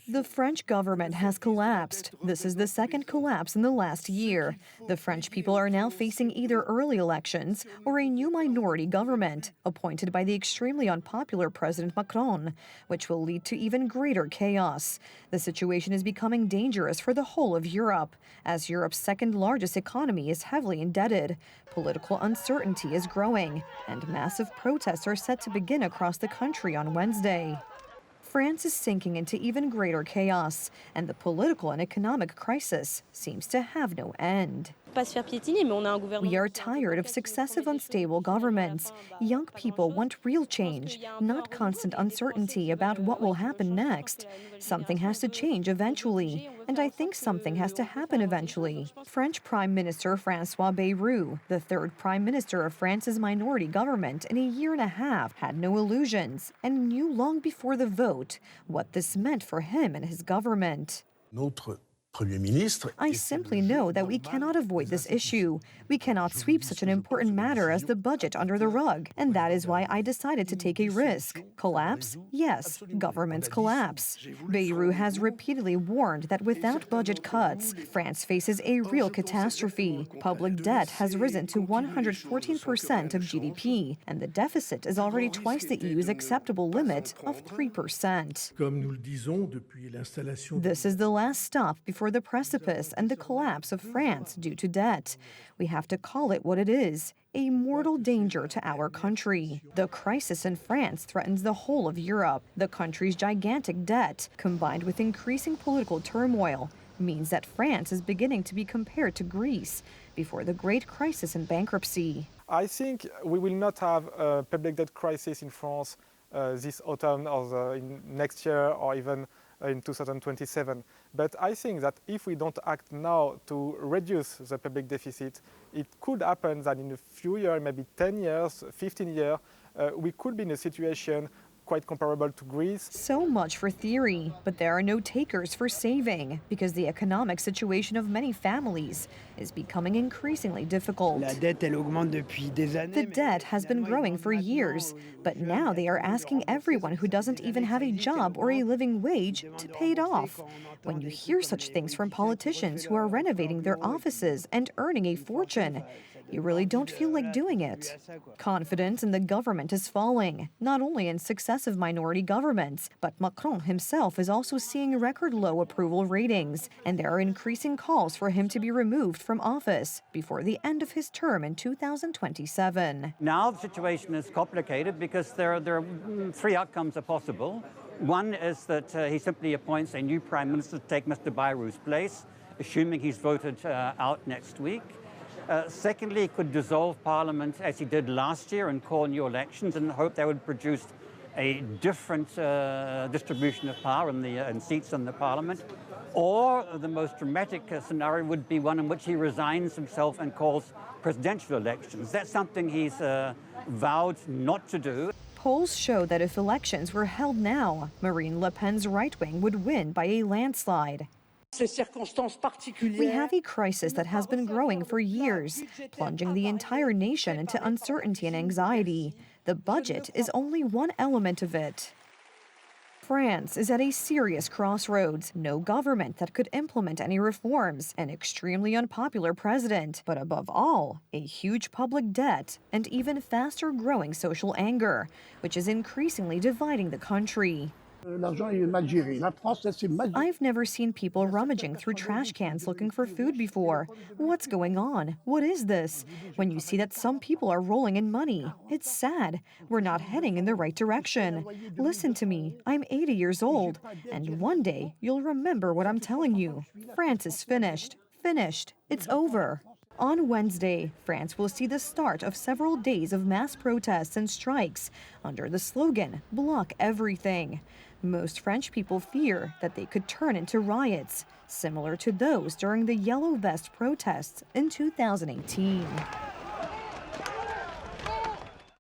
The French government has collapsed. This is the second collapse in the last year. The French people are now facing either early elections or a new minority government, appointed by the extremely unpopular President Macron, which will lead to even greater chaos. The situation is becoming dangerous for the whole of Europe, as Europe's second largest economy is heavily indebted. Political uncertainty is growing, and massive protests are set to begin across the country on Wednesday. France is sinking into even greater chaos, and the political and economic crisis seems to have no end. We are tired of successive unstable governments. Young people want real change, not constant uncertainty about what will happen next. Something has to change eventually, and I think something has to happen eventually. French Prime Minister François Bayrou, the third Prime Minister of France's minority government in a year and a half, had no illusions and knew long before the vote what this meant for him and his government. I simply know that we cannot avoid this issue. We cannot sweep such an important matter as the budget under the rug, and that is why I decided to take a risk. Collapse? Yes, governments collapse. Bayrou has repeatedly warned that without budget cuts, France faces a real catastrophe. Public debt has risen to 114% of GDP, and the deficit is already twice the EU's acceptable limit of 3%. This is the last stop before the precipice and the collapse of France due to debt. We have to call it what it is, a mortal danger to our country. The crisis in France threatens the whole of Europe. The country's gigantic debt, combined with increasing political turmoil, means that France is beginning to be compared to Greece before the great crisis and bankruptcy. I think we will not have a public debt crisis in France this autumn or in next year or even in 2027. But I think that if we don't act now to reduce the public deficit, it could happen that in a few years, maybe 10 years, 15 years, we could be in a situation quite comparable to Greece. So much for theory, but there are no takers for saving because the economic situation of many families is becoming increasingly difficult. The debt has been growing for years, but now they are asking everyone who doesn't even have a job or a living wage to pay it off. When you hear such things from politicians who are renovating their offices and earning a fortune, you really don't feel like doing it. Confidence in the government is falling, not only in successive minority governments, but Macron himself is also seeing record low approval ratings, and there are increasing calls for him to be removed from office before the end of his term in 2027. Now the situation is complicated because there are three outcomes are possible. One is that he simply appoints a new prime minister to take Mr. Bayrou's place, assuming he's voted out next week. Secondly, he could dissolve Parliament as he did last year and call new elections and hope that would produce a different distribution of power and seats in the Parliament. Or the most dramatic scenario would be one in which he resigns himself and calls presidential elections. That's something he's vowed not to do. Polls show that if elections were held now, Marine Le Pen's right wing would win by a landslide. We have a crisis that has been growing for years, plunging the entire nation into uncertainty and anxiety. The budget is only one element of it. France is at a serious crossroads. No government that could implement any reforms, an extremely unpopular president, but above all, a huge public debt and even faster growing social anger, which is increasingly dividing the country. I've never seen people rummaging through trash cans looking for food before. What's going on? What is this? When you see that some people are rolling in money, it's sad. We're not heading in the right direction. Listen to me. I'm 80 years old, and one day you'll remember what I'm telling you. France is finished. Finished. It's over. On Wednesday, France will see the start of several days of mass protests and strikes under the slogan, "Block everything." Most French people fear that they could turn into riots, similar to those during the Yellow Vest protests in 2018.